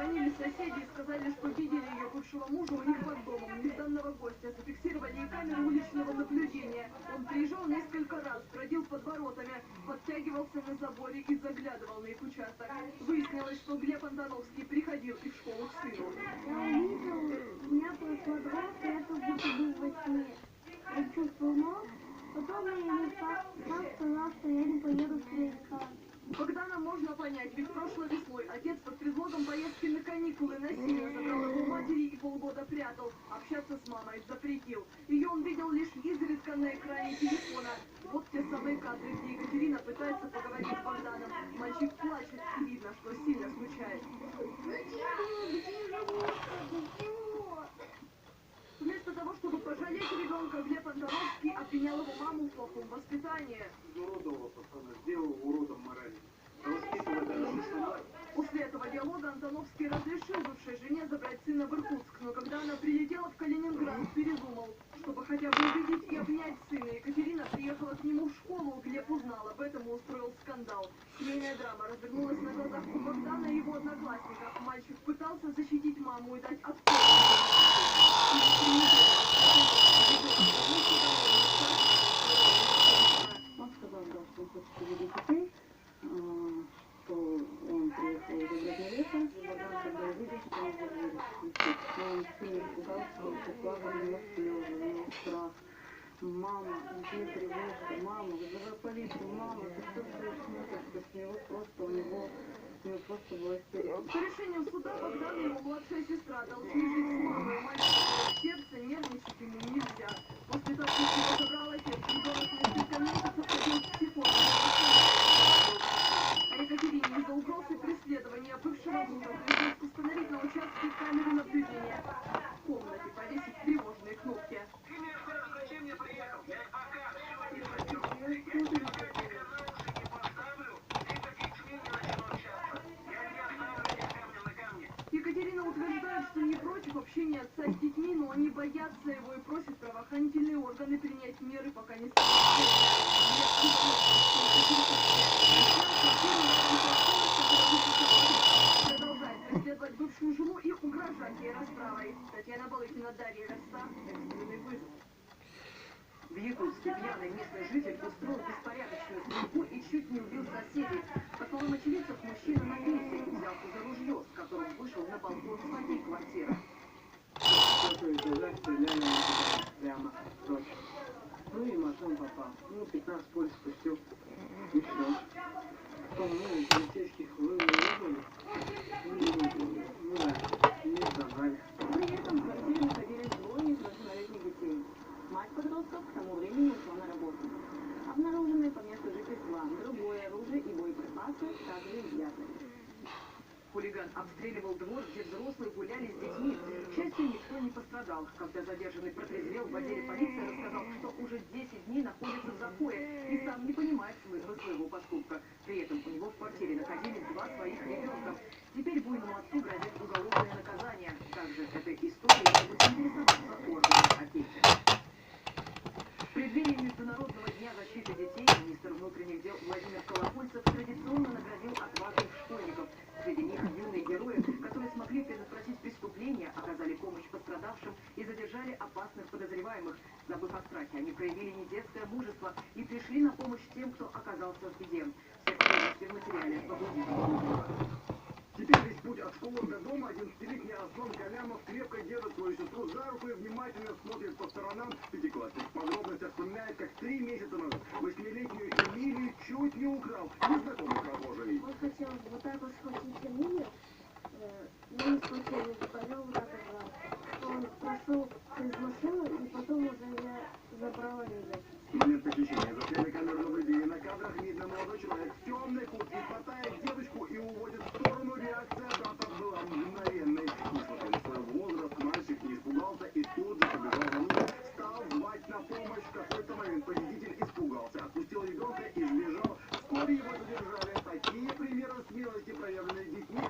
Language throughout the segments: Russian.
Позвонили соседи и сказали, что видели ее бывшего мужа у них под домом. Нежданного гостя зафиксировали и камеры уличного наблюдения. Он приезжал несколько раз, бродил под воротами, подтягивался на заборе и заглядывал на их участок. Выяснилось, что Глеб Антоновский приходил и в школу к сыну. Я увидел, у меня прошла дрожь, я как будто был во сне. Я чувствовал ног, потом я ему сам сказал, что я не поеду в тренинг. Богдана можно понять, ведь прошлой весной отец под предлогом поездки на каникулы насильно забрал его матери и полгода прятал. Общаться с мамой запретил. Ее он видел лишь изредка на экране телефона. Вот те самые кадры, где Екатерина пытается поговорить с Богданом. Мальчик плачет, и видно, что сильно скучает. Вместо того, чтобы пожалеть ребенка, Глеб Антоновский обвинял его маму в плохом воспитании. Изуродовал пацана, сделал уродом морально. После этого диалога Антоновский разрешил бывшей жене забрать сына в Иркутск, но когда она прилетела в Калининград, передумал. Чтобы хотя бы увидеть и обнять сына, Екатерина приехала к нему в школу. Глеб узнал об этом и устроил скандал. Семейная драма развернулась на глазах у Богдана и его одноклассников. Мальчик пытался защитить маму и дать отпор. Он сказал, да, что он хочет увидеть детей, что он приехал из Грязновеса, и Богдан, когда увидел, что он будет кричит. Но он сильно испугался, упал, у него слезы, у него страх. Мама, где тревожка, мама, вызывай полицию, мама, ты что смотришь? То есть у него просто была истерика. По решению суда Богдан и его младшая сестра должны жить с мамой. Мальчик сердце, нервничать ему нельзя. После того, как его забрал отец, ребенок несколько месяцев ходил в психолога. А Екатерине из-за угрозы преследования бывшего мужа пришлось установить на участке камеру наблюдения. В комнате повесить тревожные кнопки. Ты мне скажешь, зачем я приехал? Я пока все не пойдем. Екатерина утверждает, что не против общения отца с детьми, но они боятся его и просят правоохранительные органы принять меры, пока не станет. Продолжает преследовать бывшую жену и угрожать ей расправой. Татьяна Балыкина, Дарья Верста, экстренный вызов. В Якутске пьяный местный житель устроил беспорядочную стрельбу и чуть не убил соседей. По словам очевидцев, мужчина напился и взялся за ружье, с которым вышел на балкон своей квартиры. Прямо точно. Ну и машину попал. 15 пуль спустил. И все. Потом, полицейских вывели. Не забрали. При этом в квартире находились двое несовершеннолетних детей. Мать подростков к тому времени ушла на работу. Обнаруженные по месту жительства другое оружие и боеприпасы также изъяты. Хулиган обстреливал двор, где взрослые гуляли с детьми. К счастью, никто не пострадал. Когда задержанный протрезвел, в отделе полиции рассказал, что уже 10 дней находится в запое и сам не понимает смысла своего поступка. При этом у него в квартире находились 2 своих ребенка. Теперь буйному отцу грозит уголовное наказание. Также этой историей могут интересоваться органы опеки. В преддверии Международного дня защиты детей министр внутренних дел Владимир Колокольцев традиционно наградил отважных школьников. Среди них юные герои, которые смогли предотвратить преступления, оказали помощь пострадавшим и задержали опасных подозреваемых. Забыв о страхе, они проявили недетское мужество и пришли на помощь тем, кто оказался в беде. Все подробности в материале побудительного. Теперь весь путь от школы до дома 11-летний Аслан Галямов крепко держит свою сестру за руку и внимательно смотрит по сторонам. Пятиклассник в подробностях вспоминает, как 3 месяца назад 8-летнюю Эмилию чуть не украл незнакомый прохожий. Он хотел вот так вот схватить Эмилию, но не схватил, повел вот так вот. Он прошел через машину, и потом уже я забрала ребят. Момент похищения. Засняли камеру наблюдения. На кадрах видно молодой человек в темной куртке хватает девочку и уводит в сторону. Реакция брата была мгновенной. Несмотря на свой возраст, мальчик не испугался и тут же побежал за ним. Стал звать на помощь. В какой-то момент победитель испугался, отпустил ребенка и сбежал. Вскоре его задержали. Такие примеры смелости, проявленные детьми,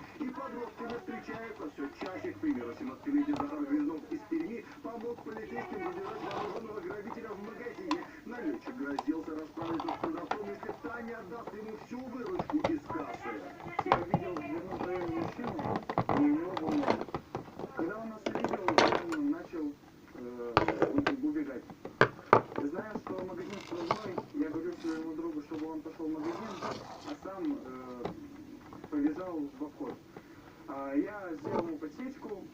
сделал ему подсечку,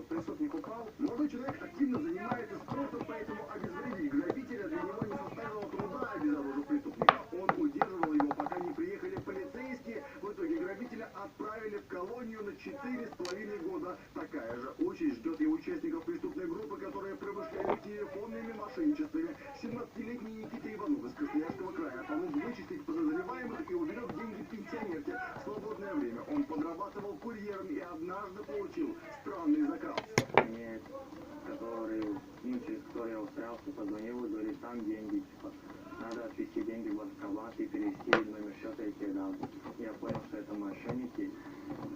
преступник упал. Молодой человек активно занимается спортом, поэтому обезвредить грабителя для него не составило труда, обезоружив преступника. Он удерживал его, пока не приехали полицейские. В итоге грабителя отправили в колонию на 4,5 года. Такая же участь ждет и участников преступной группы, которые промышляли телефонными мошенничествами. 17-летний Никита Иванов из Красноярского края помог вычислить подозреваемых и уберег деньги пенсионерки. В свободное время он подрабатывал курьером и однажды получил странный заказ. Мне, через который я устраивался, позвонил и говорит, там деньги, типа, надо отвезти деньги в банкомат и перевести номер счета и тебе дам. Я понял, что это мошенники,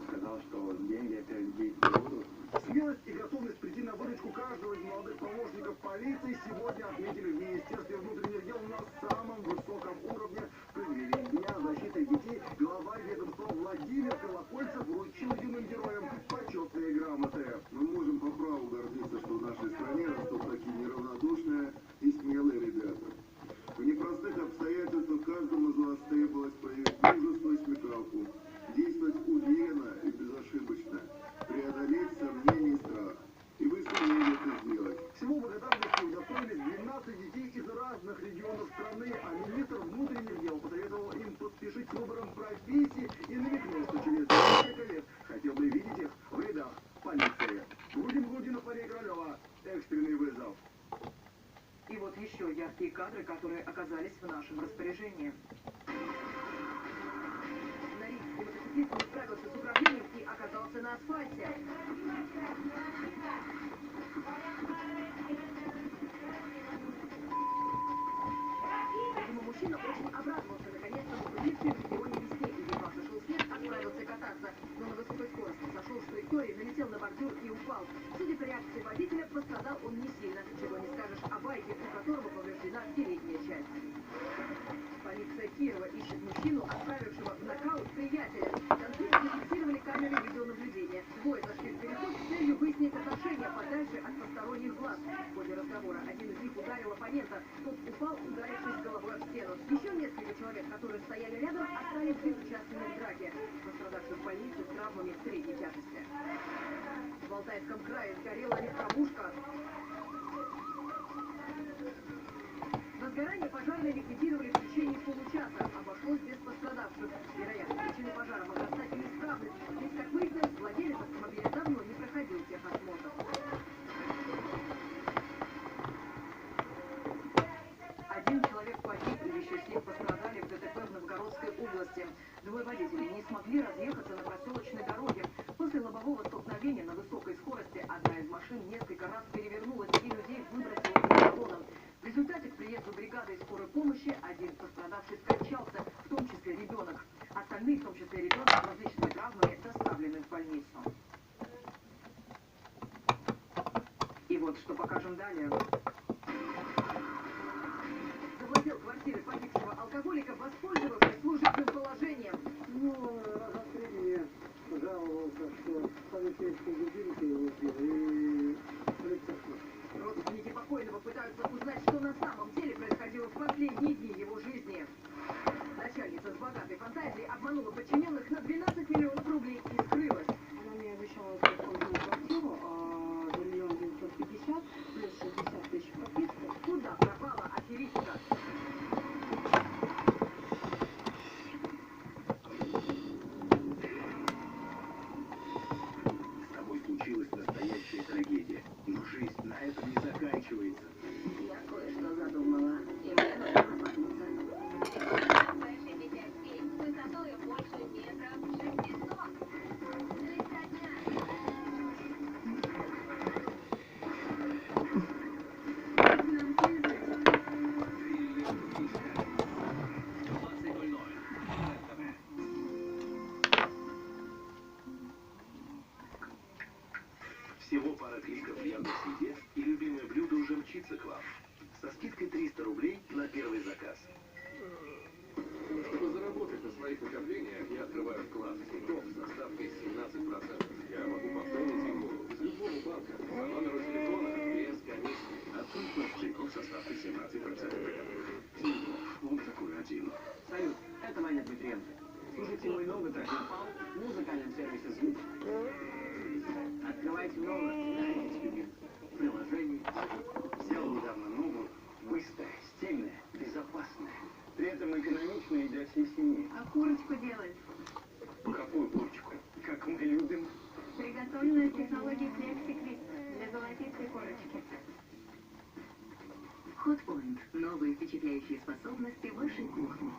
сказал, что деньги я переводить не буду. Смелость и готовность прийти на выручку каждого из молодых помощников полиции сегодня отметили в Министерстве внутренних дел на самом высоком уровне. В преддверии Дня защиты детей глава ведомства Владимир Колокольцев вручил юным героям почетные грамоты. Мы можем по праву гордиться, что в нашей стране растут такие неравнодушные и смелые ребята. В непростых обстоятельствах каждому из вас требовалось проявить мужество и смекалку, действовать уверенно и безошибочно, преодолеть сомнения и страх. И вы сумели это сделать. Всего благодарности удостоились 12 детей из разных регионов страны, а министр внутренних дел посоветовал им поспешить с выбором профессии и намекнул, что через несколько лет хотел бы видеть их в рядах полиции. Гудин Гудинов, Мария Королева. Экстренный вызов. И вот еще яркие кадры, которые оказались в нашем распоряжении. Норильский мотоциклист не справился с управлением и оказался на асфальте. Видимо, мужчина очень обрадовался наконец-то наступившей в регионе весне и едва сошел снег, отправился кататься, но на высокой скорости сошел с траектории, налетел на бордюр и упал. Судя по реакции водителя, пострадал он не сильно, чего не скажешь о байке, у которого повреждена передняя часть. Полиция Кирова ищет мужчину, отправившего в нокаут приятеля. Конфликт зафиксировали камеры видеонаблюдения. Двое зашли в переход с целью выяснить отношения подальше от посторонних глаз. В ходе разговора один из них ударил оппонента. Тот упал, ударившись головой об стену. Еще несколько человек, которые стояли рядом, остались безучастными в драке. Пострадавший в больнице с травмами средней тяжести. В Алтайском крае сгорела легковушка. Возгорание пожарные ликвидировали в течение получаса. Обошлось без пострадавших. Вероятно, причиной пожара могла стать неисправность. Ведь, как выяснилось, владелец автомобиля давно не проходил техосмотр. Один человек погиб, и еще 7 пострадали в ДТП в Новгородской области. Двое водителей не смогли разъехаться на проселочной дороге. После лобового столкновения на высокой скорости одна из машин несколько раз перевернулась и людей выбросила из салона. В результате к приезду бригады и скорой помощи один пострадавший скончался, в том числе ребенок. Остальные, в том числе ребенок, с различными травмами доставлены в больницу. И вот что покажем далее. Завладел квартирой погибшего алкоголика, воспользовавшись служебным положением. Раза в 3 дня жаловался, что полицейские дубинки его и полицейские. Родственники покойного пытаются узнать, что на самом деле происходило в последние дни его жизни. Начальница с богатой фантазией обманула подчиненных на 12 миллионов рублей и скрылась. Она мне обещала бесплатную квартиру за 1 950 000 плюс 60 тысяч прописка. Куда пропала аферистка? С тобой случилась настоящая трагедия. Но жизнь на этом не заканчивается. Я кое-что задумала, и мне нужно позвониться. Высотой больше метра 600. Всего пара кликов в Яндекс.Еде, и любимое блюдо уже мчится к вам. Со скидкой 300 рублей на первый заказ. Чтобы заработать на своих накоплениях, я открываю вклад в Тинькофф с доставкой 17%. Я могу пополнить его из любого банка по номеру телефона без комиссии. Открой вклад в Тинькофф со ставкой 17%. Тинькофф, он такой один. Салют, это Ваня Дмитриенко. Слушайте мой новый трек на музыкальном сервисе «Звук». Открывайте новое приложение. Взял недавно новую, быстрая, стильная, безопасная. При этом экономичная для всей семьи. А курочку делать? Какую курочку? Как мы любим. Приготовленная с технологией FlexiCrisp для золотистой корочки. Hotpoint. Новые впечатляющие способности вашей кухни.